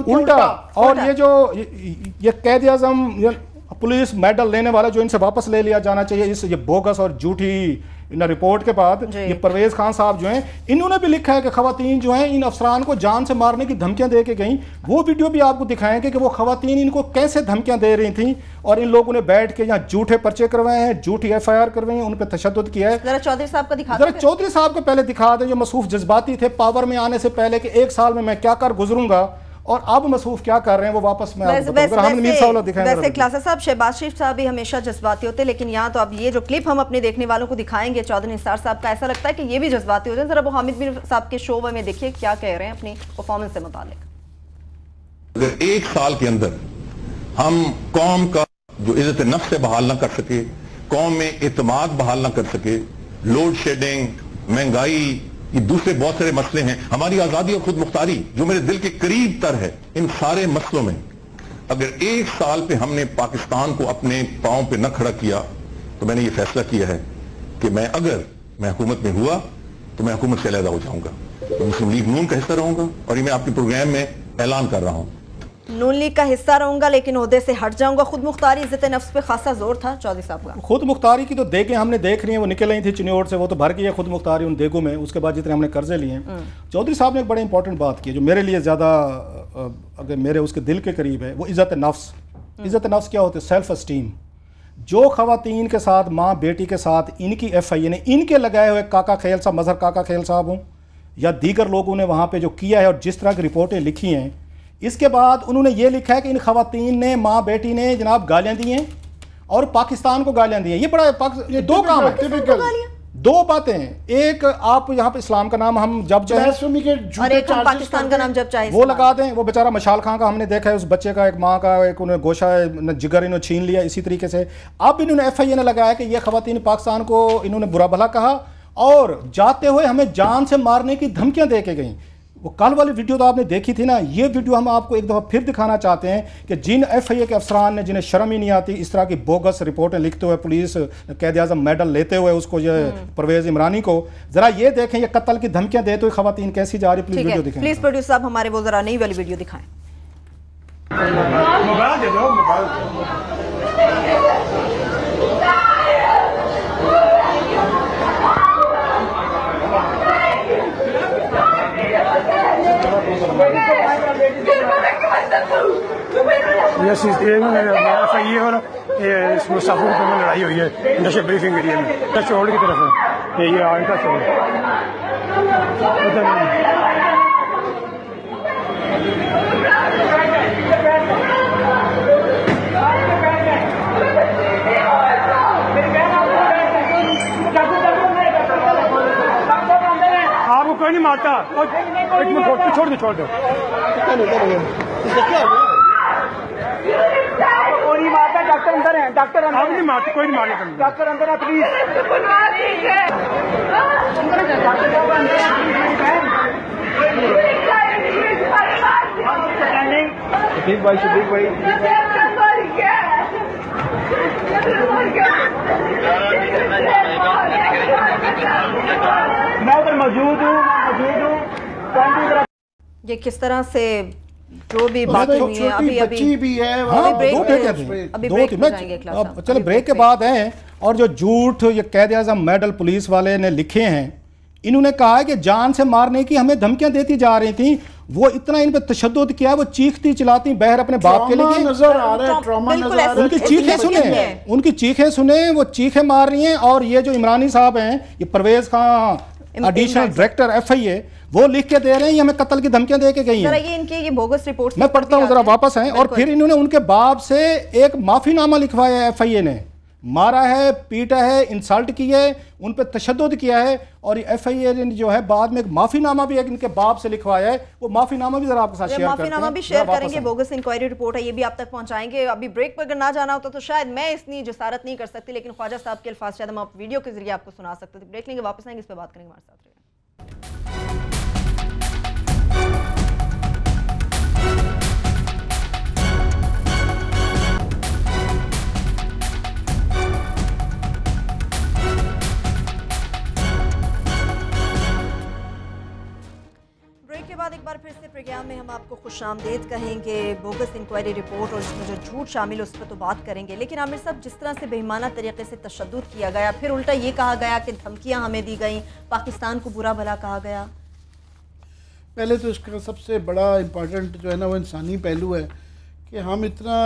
उल्टा। और ये जो ये कैद आजम पुलिस मेडल लेने वाला जो इनसे वापस ले लिया जाना चाहिए, इस ये बोगस और झूठी इन रिपोर्ट के बाद ये परवेज खान साहब जो हैं, इन्होंने भी लिखा है कि खवातीन जो हैं इन अफसरान को जान से मारने की धमकियां दे के गई। वो वीडियो भी आपको दिखाएंगे कि वो खवातीन इनको कैसे धमकियां दे रही थी, और इन लोगों ने बैठ के यहाँ झूठे पर्चे करवाए हैं, झूठी FIR करवाई है, उन पर तशद्दुद किया है। जरा चौधरी साहब का दिखा, जरा चौधरी साहब को पहले दिखा दें, जो मसूफ जज्बाती थे पावर में आने से पहले कि 1 साल में मैं क्या कर गुजरूंगा, और अब मसूफ क्या कर रहे हैं वो वापस में आपको बताऊंगा। वैसे क्लासा साहब, शहबाज शरीफ साहब भी हमेशा जज्बाती होते, लेकिन यहाँ तो अब ये जो क्लिप हम अपने देखने वालों को दिखाएंगे चौधरी निसार साहब का, ऐसा लगता है कि ये भी जज्बाती हो जाए। जरा वो हामिद मीर साहब के शो में देखिए क्या कह रहे हैं अपनी परफॉर्मेंस से मुतालिक। अगर 1 साल के अंदर हम कौम का जो इज्जत नफ्स से बहाल ना कर सके, कौम में एतमाद बहाल ना कर सके, लोड शेडिंग, महंगाई, ये दूसरे बहुत सारे मसले हैं, हमारी आजादी और खुद मुख्तारी जो मेरे दिल के करीब तर है, इन सारे मसलों में अगर 1 साल पे हमने पाकिस्तान को अपने पांव पे न खड़ा किया, तो मैंने ये फैसला किया है कि अगर मैं हुकूमत में हुआ तो मैं हुकूमत से अलहदा हो जाऊंगा, तो मुस्लिम लीग नून का हिस्सा रहूंगा, और ये मैं आपके प्रोग्राम में ऐलान कर रहा हूं। नून लीग का हिस्सा रहूंगा लेकिन ओहदे से हट जाऊंगा। खुद मुख्तारी, इज्जत नफ्स पे खासा जोर था चौधरी साहब का। खुद मुख्तारी की तो देखें हमने देख रही है, वो निकल रही थी चिन्योट से, वो तो भर गई है खुद मुख्तारी उन देगों में। उसके बाद जितने हमने कर्जे लिए हैं, चौधरी साहब ने एक बड़ी इंपॉर्टेंट बात की जो मेरे लिए ज़्यादा अगर मेरे उसके दिल के करीब है, वो इज़्ज़त नफ्स। इज़्ज़त नफ्स क्या होती है? Self esteem. जो खवातीन के साथ, माँ बेटी के साथ इनकी FIA ने इनके लगाए हुए काका खेल साहब, मजहर काका खेल साहब हों या दीगर लोगों ने वहाँ पर जो किया है और जिस तरह की रिपोर्टें लिखी हैं, इसके बाद उन्होंने ये लिखा है कि इन खवातीन ने, माँ बेटी ने जनाब गालियां दी हैं और पाकिस्तान को गालियां दी हैं। ये बड़ा ये दो काम है, दो बातें हैं। एक, आप यहाँ पे इस्लाम का नाम हम जब चाहे, और एक हम पाकिस्तान का नाम जब चाहे वो लगा दें। वो बेचारा मशाल खां का हमने देखा है, उस बच्चे का, एक माँ का एक उन्होंने गोशा जिगर इन्होंने छीन लिया। इसी तरीके से अब इन्होंने FIA ने लगाया कि ये खवातीन पाकिस्तान को इन्होंने बुरा भला कहा और जाते हुए हमें जान से मारने की धमकियां दे के गई। वो कल वाली वीडियो तो आपने देखी थी ना, ये वीडियो हम आपको एक दफ़ा फिर दिखाना चाहते हैं कि जिन FIA के अफसरान ने, जिन्हें शर्म ही नहीं आती इस तरह की बोगस रिपोर्टें लिखते हुए, पुलिस कैद आज़म मेडल लेते हुए उसको, ये परवेज इमरानी को, जरा ये देखें ये कत्ल की धमकियां देते हुए खवातीन कैसी जा रही। प्लीज वीडियो दिखाएं। प्लीज प्रोड्यूसर साहब हमारे वो जरा नई वाली वीडियो दिखाएं। FIA और इस मुसाफिर में लड़ाई हुई है नशे ब्रीफिंग एरिया में, टच रोड की तरफ है ये आइटा से आपको कोई नहीं मारता, छोड़ दो कोई मारता डॉक्टर अंदर है, डॉक्टर अंदर नहीं मारते, कोई नहीं मारने, डॉक्टर अंदर है प्लीज। शफीक भाई, शफीक भाई मैं उधर मौजूद हूँ। ये किस तरह से जो भी बात हुई है अभी बच्ची भी है, हाँ, ब्रेक दो पे थे, ब्रेक पे जाएंगे क्लास अब चलो ब्रेक के बाद हैं। और जो झूठ ये कैद आज़म मेडल पुलिस वाले ने लिखे हैं, इन्होंने कहा है कि जान से मारने की हमें धमकियां देती जा रही थी, वो इतना इन पे तशद्दुद किया, वो चीखती चिल्लाती बहर अपने बाप के लिए नजर आ रहा है, ट्रॉमा नजर आ रहा है। उनकी चीखें सुने, उनकी चीखें सुने, वो चीखें मार रही हैं। और ये जो इमरानी साहब हैं, ये Parvez Khan additional director FIA, वो लिख के दे रहे हैं ये हमें कत्ल की धमकियां दे के गई हैं। ये इनकी ये बोगस रिपोर्ट मैं पढ़ता हूँ, जरा वापस आए। और फिर इन्होंने उनके बाप से एक माफीनामा लिखवाया है। FIA ने मारा है, पीटा है, इंसल्ट की है, उन पर तशद्दुद किया है। और ये FIA ने जो है बाद में एक माफीनामा भी एक इनके बाप से लिखवाया है, वो माफीनामा भी जरा आपके साथ शेयर करते हैं। माफीनामा भी शेयर करेंगे, बोगस इंक्वायरी रिपोर्ट है, ये भी आप तक पहुंचाएंगे। अभी ब्रेक पर अगर ना जाना होता तो शायद मैं इतनी जसारत नहीं कर सकती, लेकिन ख्वाजा साहब के अल्फाज शायद हम आप वीडियो के जरिए आपको सुना सकते थे। ब्रेक लेंगे, वापस आएंगे, इस पर बात करेंगे, हमारे साथ रहिए। के बाद एक बार फिर से प्रोग्राम में हम आपको खुशामदीद कहेंगे। बोगस इंक्वायरी रिपोर्ट और इसमें जो झूठ शामिल है उस पर तो बात करेंगे, लेकिन आमिर साहब, जिस तरह से बेईमाना तरीके से तशद्दुद किया गया, फिर उल्टा ये कहा गया कि धमकियां हमें दी गई, पाकिस्तान को बुरा भला कहा गया। पहले तो इसका सबसे बड़ा इम्पोर्टेंट जो है ना वो इंसानी पहलू है कि हम इतना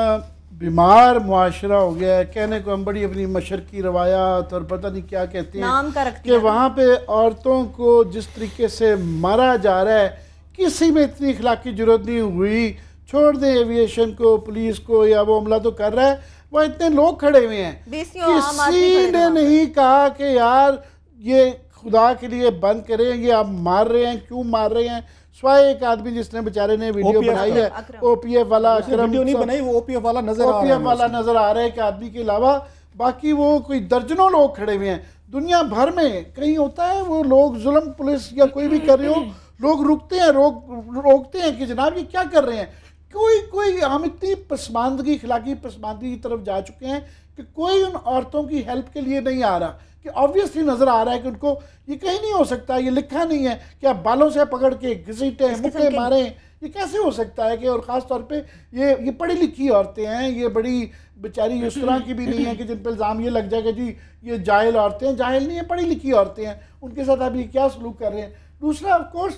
बीमार मुआशरा हो गया है, कहने को हम बड़ी अपनी मशरकी रवायात और पता नहीं क्या कहते हैं कि वहाँ पे औरतों को जिस तरीके से मारा जा रहा है, किसी में इतनी इखलाकी जरूरत नहीं हुई। छोड़ दें एविएशन को, पुलिस को, या वो हमला तो कर रहा है, वह इतने लोग खड़े हुए हैं, किसी ने नहीं कहा कि यार ये खुदा के लिए बंद करें, ये आप मार रहे हैं, क्यों मार रहे हैं। स्वाय एक आदमी जिसने बेचारे ने वीडियो बनाई है, OPF वाला वीडियो नहीं बनाई, वो OPF वाला नजर आ रहा है कि आदमी के अलावा बाकी वो कोई दर्जनों लोग खड़े हुए हैं। दुनिया भर में कहीं होता है वो लोग जुल्म पुलिस या कोई भी कर रहे हो, लोग रुकते हैं, रोकते हैं कि जनाब ये क्या कर रहे हैं। कोई हम इतनी पसमानदगी, इखलाकी पसमानदगी की तरफ जा चुके हैं कि कोई उन औरतों की हेल्प के लिए नहीं आ रहा, कि ऑब्वियसली नज़र आ रहा है कि उनको ये कहीं नहीं हो सकता, ये लिखा नहीं है कि आप बालों से पकड़ के घसीटे मुक्के मारें, ये कैसे हो सकता है कि। और ख़ास तौर पे ये पढ़ी लिखी औरतें हैं, ये बड़ी बेचारी उस तरह की भी नहीं है कि जिन पर इल्ज़ाम ये लग जाएगा जी ये जाहिल औरतें हैं। जाहिल नहीं है, पढ़ी लिखी औरतें हैं, उनके साथ आप ये क्या सलूक कर रहे हैं। दूसरा ऑफ कोर्स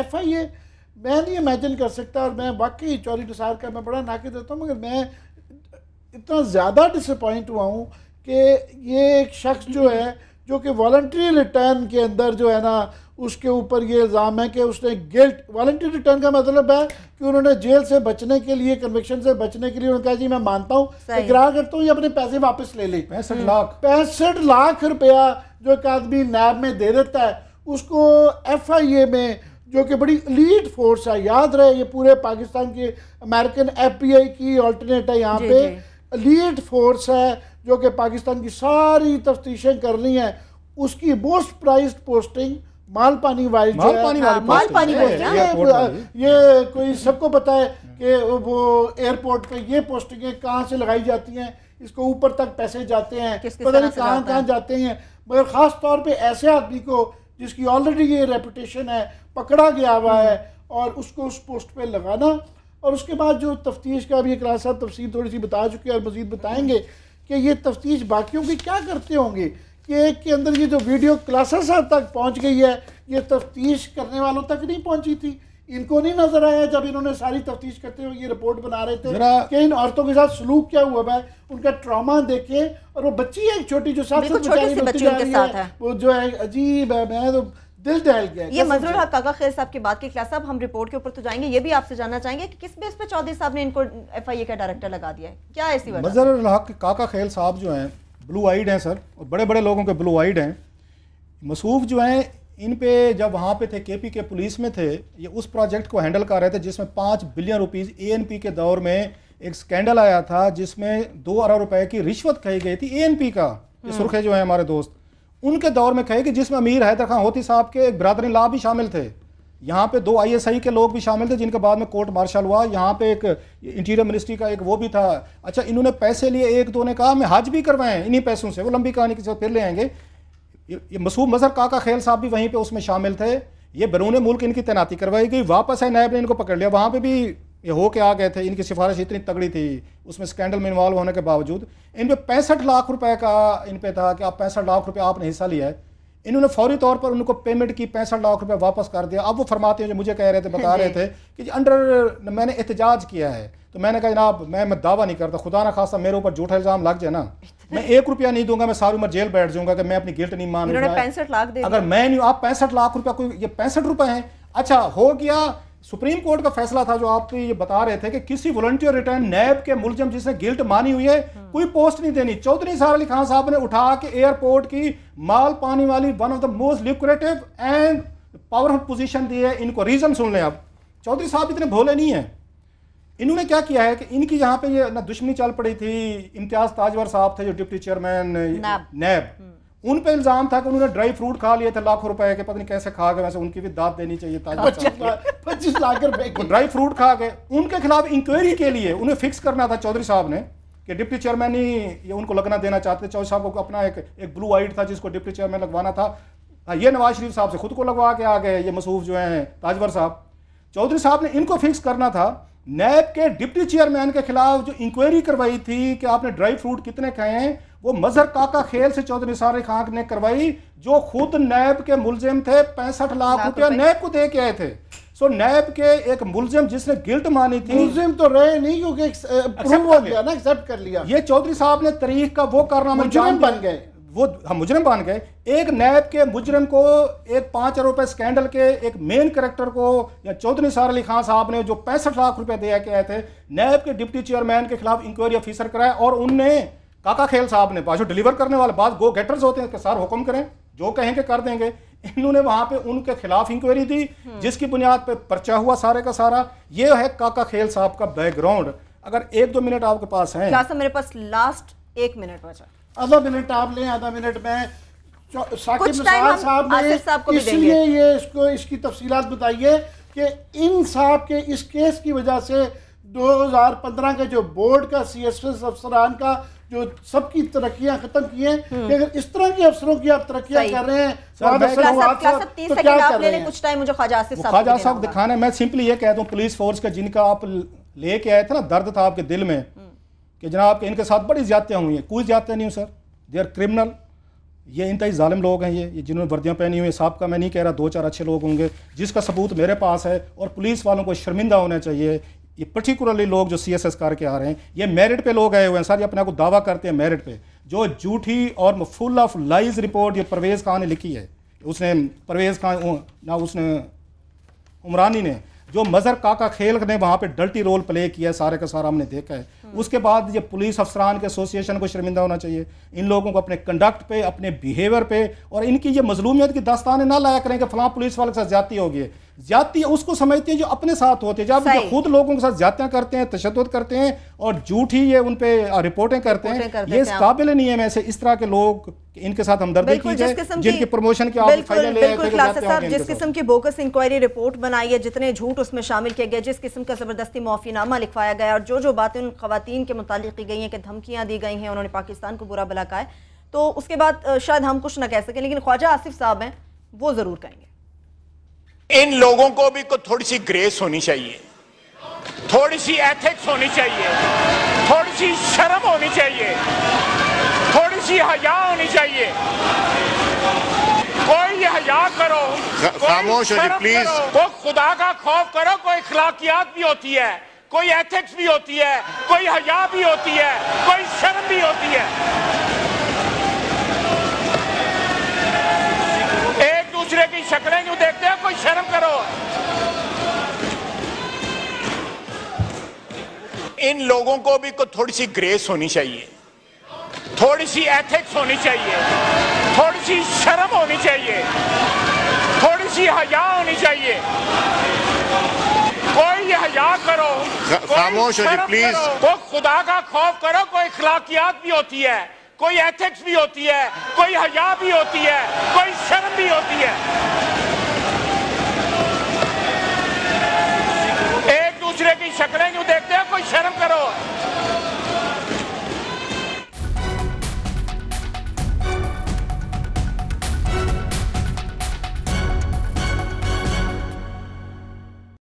FIA, मैं नहीं इमेजिन कर सकता, और मैं वाकई चौधरी निसार का मैं बड़ा नाक़िद रहता हूँ, मगर मैं इतना ज़्यादा डिसअपॉइंट हुआ हूँ कि ये एक शख्स जो है जो कि वॉलंटरी रिटर्न के अंदर जो है ना उसके ऊपर ये इल्ज़ाम है कि उसने गिल्ट, वॉलंटरी रिटर्न का मतलब है कि उन्होंने जेल से बचने के लिए, कन्विक्शन से बचने के लिए उन्होंने कहा जी मैं मानता हूँ, इकरार करता हूँ, ये अपने पैसे वापस ले ले। 65 लाख रुपया जो एक आदमी नैब में दे देता है, उसको FIA में जो कि बड़ी एलीट फोर्स है, याद रहे ये पूरे पाकिस्तान की अमेरिकन FBI की ऑल्टरनेट है, यहाँ पे एलीट फोर्स है जो कि पाकिस्तान की सारी तफ्तीशें कर रही हैं, उसकी मोस्ट प्राइज्ड पोस्टिंग मालपानी वाली जो है, ये कोई सबको पता है कि वो एयरपोर्ट पे ये पोस्टिंगें कहाँ से लगाई जाती हैं, इसको ऊपर तक पैसे जाते हैं, पता नहीं कहाँ जाते हैं। मगर ख़ास तौर पे ऐसे आदमी को जिसकी ऑलरेडी ये रेपुटेशन है, पकड़ा गया हुआ है, और उसको उस पोस्ट पे लगाना, और उसके बाद जो तफ्तीश का भी क्लास साहब तफसील थोड़ी सी बता चुके हैं और मज़ीद बताएंगे कि ये तफ्तीश बाकियों की क्या करते होंगे, कि एक के अंदर ये जो वीडियो क्लासेस तक पहुंच गई है, ये तफ्तीश करने वालों तक नहीं पहुंची थी। इनको नहीं नजर आया जब इन्होंने सारी तफ्तीश करते हुए ये रिपोर्ट बना रहे थे कि इन औरतों के साथ सलूक क्या हुआ है, उनका ट्रॉमा देखे। और वो बच्ची है छोटी जो साथ है, वो जो है अजीब है, मैं तो दिल दहल गया। ये मजरूल हक काका खैर साहब की बात की क्लास साहब, हम रिपोर्ट के ऊपर तो जाएंगे, ये भी आपसे जानना चाहेंगे कि किस बेस पे चौधरी साहब ने इनको FIA का डायरेक्टर लगा दिया है, क्या ऐसी वजह? मजरूल हक काका खैल साहब जो हैं ब्लू आइड हैं सर, और बड़े बड़े लोगों के ब्लू आइड हैं। मसूफ जो हैं इन पे जब वहाँ पे थे KP के पुलिस में थे, ये उस प्रोजेक्ट को हैंडल कर रहे थे जिसमें 5 बिलियन रुपीज़ ANP के दौर में एक स्कैंडल आया था जिसमें 2 अरब रुपए की रिश्वत कही गई थी ANP का, सुर्खे जो है हमारे दोस्त, उनके दौर में कहे कि जिसमें अमीर हैदर खान होती साहब के एक ब्रदर इन लॉ भी शामिल थे। यहाँ पे 2 ISI के लोग भी शामिल थे जिनके बाद में कोर्ट मार्शल हुआ। यहाँ पे एक इंटीरियर मिनिस्ट्री का एक वो भी था। अच्छा, इन्होंने पैसे लिए, एक दो ने कहा मैं हज भी करवाएं इन्हीं पैसों से, वो लंबी कहानी के साथ फिर ले आएंगे। ये मसूद मजहर काका खेल साहब भी वहीं पे उसमें शामिल थे। ये बैरून मुल्क इनकी तैनाती करवाई गई, वापस है नायब ने इनको पकड़ लिया, वहाँ पे भी ये हो के आ गए थे। इनकी सिफारिश इतनी तगड़ी थी उसमें स्कैंडल में इन्वॉल्व होने के बावजूद। इन पे 65 लाख रुपए का इन पे था कि आप 65 लाख रुपए आपने हिस्सा लिया है। इन्होंने फौरी तौर पर उनको पेमेंट की, 65 लाख रुपए वापस कर दिया। अब वो फरमाते हैं जो मुझे कह रहे थे, बता रहे थे कि अंडर मैंने एहतजाज किया है। तो मैंने कहा जनाब मैं दावा नहीं करता, खुदा ना खासा मेरे ऊपर झूठा इल्जाम लग जाए ना, मैं 1 रुपया नहीं दूंगा, मैं सारी उम्र जेल बैठ जाऊंगा कि मैं अपनी गिल्ट नहीं मान रहा। 65 लाख दे अगर मैं नहीं, आप 65 लाख रुपया, कोई ये 65 रुपए हैं। अच्छा हो गया, सुप्रीम कोर्ट का फैसला था जो आप ये बता रहे थे कि किसी वॉलंटियर रिटर्न नैब के मुलजम जिसने गिल्ट मानी हुई है कोई पोस्ट नहीं देनी। चौधरी सार अली खान साहब ने उठा के एयरपोर्ट की माल पानी वाली one of the most lucrative and powerful position दी है। इनको रीजन सुन लें। अब चौधरी साहब इतने भोले नहीं है। इन्होंने क्या किया है कि इनकी यहाँ पे ये ना दुश्मनी चल पड़ी थी। इम्तियाज ताजवर साहब थे जो डिप्टी चेयरमैन नैब, उन पे इल्जाम था कि उन्होंने ड्राई फ्रूट खा लिए थे लाखों रुपए के, पता नहीं कैसे खा गए। वैसे उनकी भी दाद देनी चाहिए। 25 लाख रुपए ड्राई फ्रूट खा गए। उनके खिलाफ इंक्वायरी के लिए उन्हें फिक्स करना था चौधरी साहब ने कि डिप्टी चेयरमैन ही ये उनको लगना देना चाहते। चौधरी साहब को अपना एक ब्लू आइट था जिसको डिप्टी चेयरमैन लगवाना था। ये नवाज शरीफ साहब से खुद को लगवा के आ गए, ये मसूफ जो हैं ताजवर साहब। चौधरी साहब ने इनको फिक्स करना था। नैब के डिप्टी चेयरमैन के खिलाफ जो इंक्वायरी करवाई थी कि आपने ड्राई फ्रूट कितने खाए हैं, वो मजहर काका खेल से चौधरी सार अली खान ने करवाई, जो खुद नैब के मुलजिम थे। 65 लाख रुपया नैब को दे के आए थे। सो नैब के एक मुलजिम जिसने गिल्ट मानी थी, मुलजिम तो रहे नहीं क्योंकि प्रूव हो गया ना, एक्सेप्ट कर लिया। ये चौधरी साहब ने तारीख का वो कारनामा मुजरिम बन गए, वो हम मुजरिम बन गए। एक नैब के मुजरिम को, एक 5 अरब रुपए स्कैंडल के एक मेन कैरेक्टर को या चौधरी सार अली खान साहब ने जो 65 लाख रुपए दे के आए थे, नैब के डिप्टी चेयरमैन के खिलाफ इंक्वायरी ऑफिसर कराया। और उनने काका खेल साहब ने पाछो डिलीवर करने वाले बाद गो गेटर्स होते हैं कि सर हुक्म करें, जो कहेंगे कर देंगे। इन्होंने वहां पे उनके खिलाफ इंक्वायरी दी जिसकी बुनियाद पे पर्चा हुआ सारे का सारा। ये है काका खेल साहब का बैकग्राउंड। अगर 1-2 मिनट आपके पास है, मेरे पास लास्ट 1 मिनट बचा। आधा मिनट आप लें, आधा मिनट में। साकिब निसार साहब ने इसलिए ये इसकी तफसीलात बताइए कि इन साहब के इस केस की वजह से 2015 के जो बोर्ड का CSS अफसरान का जो सबकी तरक्कियां खत्म की हैं, कि अगर इस तरह के अफसरों की आप तरक्कियां कर रहे हैं तो क्या कर रहे हैं? कुछ टाइम मुझे ख्वाजा साहब दिखाना है। मैं सिंपली ये कहता हूँ पुलिस फोर्स का जिनका आप लेके आए थे ना, दर्द था आपके दिल में कि जनाब के इनके साथ बड़ी ज्यादतियां हुई हैं। कोई ज्यादतियां नहीं हुई सर, दे आर क्रिमिनल। ये इंतहाई जालिम लोग हैं ये जिन्होंने वर्दियां पहनी हुई हैं। साहब का मैं नहीं कह रहा, 2-4 अच्छे लोग होंगे जिसका सबूत मेरे पास है। और पुलिस वालों को शर्मिंदा होना चाहिए। ये पर्टिकुलरली लोग जो CSS करके आ रहे हैं, ये मेरिट पे लोग आए हुए हैं सर। ये अपने आप को दावा करते हैं मेरिट पे। जो झूठी और फुल ऑफ लाइज रिपोर्ट ये परवेज़ खान ने लिखी है, उसने परवेज़ खान ना उसने उमरानी ने, जो मजहर काका खेल ने वहाँ पे डल्टी रोल प्ले किया है, सारे का सारा हमने देखा है। उसके बाद ये पुलिस अफसरान के एसोसिएशन को शर्मिंदा होना चाहिए। इन लोगों को अपने कंडक्ट पे, अपने बिहेवियर पे और इनकी ये मजलूमियत की दास्तानें ना लाया करें कि फलां पुलिस वाले के साथ ज्यादती होगी। ज्यादती उसको समझते हैं जो अपने साथ होते हैं। जब ये खुद लोगों के साथ ज्यादतियां करते हैं, तशद्दुद करते हैं और झूठी ये उन पे रिपोर्टें करते हैं, ये इस काबिल नहीं है। वैसे इस तरह के लोग, इनके साथ हमदर्दी की जाए, जिनकी प्रमोशन की आप फाइनल ले। जिस किस्म की बोगस इंक्वायरी रिपोर्ट बनाई है, जितने झूठ उसमें शामिल किए गए, जिस किस्म का जबरदस्ती माफीनामा लिखवाया गया और जो बातें उन खवातीन के मुतालिक की गई हैं कि धमकियां दी गई हैं, उन्होंने पाकिस्तान को बुरा भला कहा है, तो उसके बाद शायद हम कुछ ना कह सकें, लेकिन ख्वाजा आसिफ साहब हैं वो जरूर कहेंगे। इन लोगों को भी थोड़ी सी ग्रेस होनी चाहिए, थोड़ी सी एथिक्स होनी चाहिए, थोड़ी सी शर्म होनी चाहिए, थोड़ी सी हया होनी चाहिए। कोई हया करो, खामोश हो जी प्लीज। कोई खुदा का खौफ करो, कोई अखलाकियात भी होती है, कोई एथिक्स भी होती है, कोई हया भी होती है, कोई शर्म भी होती है। एक दूसरे की शक्लें क्यों देखते हैं? कोई शर्म करो। इन लोगों को भी थोड़ी सी ग्रेस होनी चाहिए, थोड़ी सी एथिक्स होनी चाहिए, थोड़ी सी शर्म होनी चाहिए, थोड़ी सी हया होनी चाहिए। कोई हया करो, खामोश हो जी प्लीज। कोई खुदा का खौफ करो, कोई अखलाकियात भी होती है, कोई एथिक्स भी होती है, कोई हया भी होती है, कोई शर्म भी होती है।